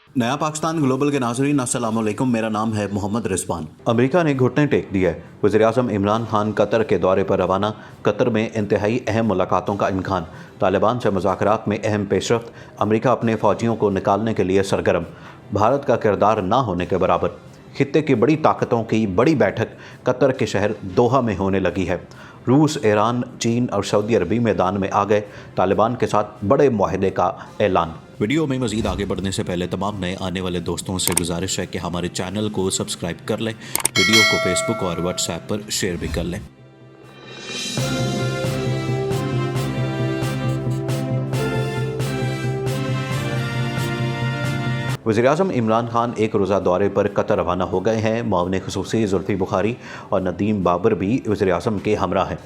नया पाकिस्तान ग्लोबल के नाज़रीन अस्सलाम वालेकुम। मेरा नाम है मोहम्मद रिजवान। अमेरिका ने घुटने टेक दिया है। वज़ीर-ए-आज़म इमरान खान कतर के दौरे पर रवाना। कतर में इंतहाई अहम मुलाकातों का इम्कान। तालिबान से मुज़ाकरात में अहम पेशरफ्त। अमेरिका अपने फ़ौजियों को निकालने के लिए सरगर्म। भारत का किरदार ना होने के बराबर। खित्ते की बड़ी ताकतों की बड़ी बैठक कतर के शहर दोहा में होने लगी है। रूस, ईरान, चीन और सऊदी अरबी मैदान में आ गए। तालिबान के साथ बड़े मुआहदे का ऐलान। वीडियो में मज़ीद आगे बढ़ने से पहले तमाम नए आने वाले दोस्तों से गुजारिश है कि हमारे चैनल को सब्सक्राइब कर लें, वीडियो को फेसबुक और व्हाट्सएप पर शेयर भी कर लें। वज़ीर-ए-आज़म इमरान खान एक रोज़ा दौरे पर कतर रवाना हो गए हैं। मुआविन ख़ुसूसी जुल्फ़ी बुखारी और नदीम बाबर भी वज़ीर-ए-आज़म के हमरा हैं।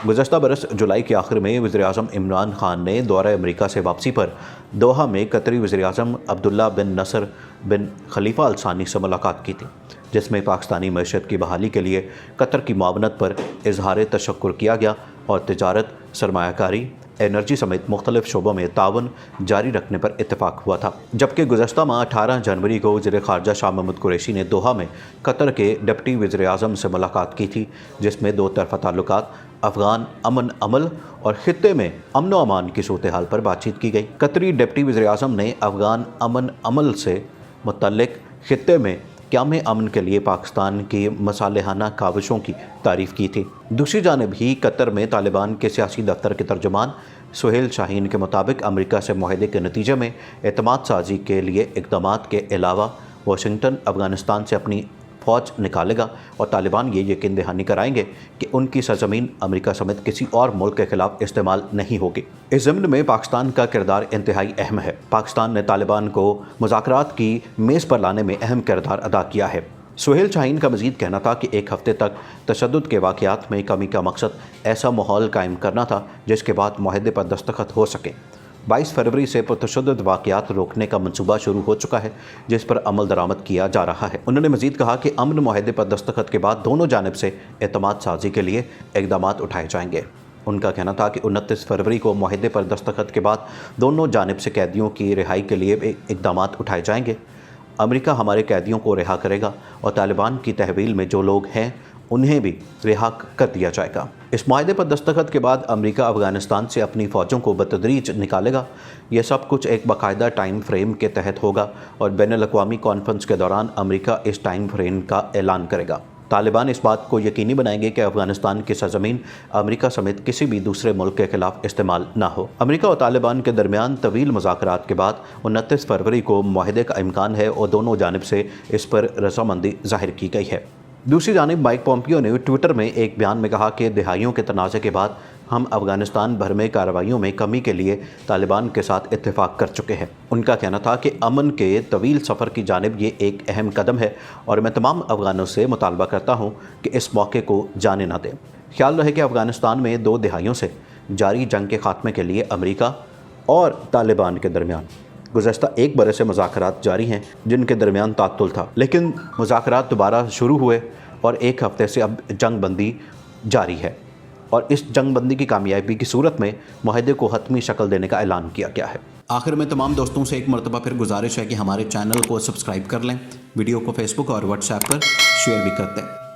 गुज़श्ता बरस जुलाई के आखिर में वज़ीर-ए-आज़म इमरान खान ने दौरा अमेरिका से वापसी पर दोहा में कतरी वज़ीर-ए-आज़म अब्दुल्ला बिन नसर बिन खलीफा अल सानी से मुलाकात की थी, जिसमें पाकिस्तानी मईशत की बहाली के लिए कतर की मुआवनत पर इजहार तशक्कुर किया गया और तिजारत, सरमायाकारी, एनर्जी समेत मुख्तलिफ शोबों में तावन जारी रखने पर इत्तेफाक हुआ था। जबकि गुज़श्ता माह 18 जनवरी को वज़ीर ख़ारजा शाह महमूद कुरैशी ने दोहा में कतर के डिप्टी वज़ीर-ए-आज़म से मुलाकात की थी, जिसमें दो तरफ़ा ताल्लुकात, अफ़गान अमन अमल और ख़ित्ते में अमन व अमान की सूरत हाल पर बातचीत की गई। कतरी डिप्टी वज़ीर-ए-आज़म ने अफ़गान अमन अमल से मुतल्लिक़ ख़ित्ते में क़याम अमन के लिए पाकिस्तान की मसालेहाना काविशों की तारीफ़ की थी। दूसरी जानिब ही कतर में तालिबान के सियासी दफ्तर के तर्जुमान सुहेल शाहीन के मुताबिक अमेरिका से मुआहदे के नतीजे में एतमाद साजी के लिए इक़दामात के अलावा वाशिंगटन अफ़गानिस्तान से अपनी फ़ौज निकालेगा और तालिबान ये यकीन दहानी कराएंगे कि उनकी सरजमीन अमेरिका समेत किसी और मुल्क के ख़िलाफ़ इस्तेमाल नहीं होगी। इस ज़िम्न में पाकिस्तान का किरदार इंतहाई अहम है। पाकिस्तान ने तालिबान को मुज़ाकरात की मेज़ पर लाने में अहम किरदार अदा किया है। सुहेल शाहीन का मज़ीद कहना था कि एक हफ़्ते तक तशद्दुद के वाक़यात में कमी का मकसद ऐसा माहौल कायम करना था जिसके बाद मुआहदे पर दस्तखत हो सके। 22 फरवरी से पुरतशद्दुद वाक़यात रोकने का मंसूबा शुरू हो चुका है, जिस पर अमल दरामद किया जा रहा है। उन्होंने मज़ीद कहा कि अमन मुआहदे पर दस्तखत के बाद दोनों जानिब से एतमाद साजी के लिए इक़दामात उठाए जाएंगे। उनका कहना था कि 29 फरवरी को मुआहदे पर दस्तखत के बाद दोनों जानिब से कैदियों की रिहाई के लिए इक़दामात उठाए जाएंगे। अमेरिका हमारे कैदियों को रिहा करेगा और तालिबान की तहवील में जो लोग हैं उन्हें भी रिहा कर दिया जाएगा। इस मुआहदे पर दस्तखत के बाद अमेरिका अफ़गानिस्तान से अपनी फ़ौजों को बतदरीज निकालेगा। यह सब कुछ एक बाकायदा टाइम फ्रेम के तहत होगा और बैनुल-अक़वामी कॉन्फ्रेंस के दौरान अमेरिका इस टाइम फ्रेम का ऐलान करेगा। तालिबान इस बात को यकीनी बनाएंगे कि अफ़गानिस्तान की सरजमीन अमेरिका समेत किसी भी दूसरे मुल्क के ख़िलाफ़ इस्तेमाल ना हो। अमेरिका और तालिबान के दरमियान तवील मुज़ाकरात के बाद 29 फरवरी को मुआहदे का इम्कान है और दोनों जानिब से इस पर रज़ामंदी ज़ाहिर की गई है। दूसरी जानिब माइक पॉम्पियो ने ट्विटर में एक बयान में कहा कि दहाइयों के तनाज़े के बाद हम अफ़गानिस्तान भर में कार्रवाइयों में कमी के लिए तालिबान के साथ इत्तेफाक कर चुके हैं। उनका कहना था कि अमन के तवील सफ़र की जानिब ये एक अहम कदम है और मैं तमाम अफ़गानों से मुतालबा करता हूँ कि इस मौके को जाने ना दें। ख्याल रहे कि अफ़गानिस्तान में 2 दहाइयों से जारी जंग के ख़ात्मे के लिए अमेरिका और तालिबान के दरमियान गुज़श्ता एक बरस से मुज़ाकरात जारी हैं, जिनके दरमियान तात्तुल था, लेकिन मुज़ाकरात दोबारा शुरू हुए और एक हफ़्ते से अब जंग बंदी जारी है और इस जंग बंदी की कामयाबी की सूरत में मुआहदे को हतमी शक्ल देने का ऐलान किया गया है। आखिर में तमाम दोस्तों से एक मरतबा फिर गुजारिश है कि हमारे चैनल को सब्सक्राइब कर लें, वीडियो को फेसबुक और व्हाट्सएप पर शेयर भी करते हैं।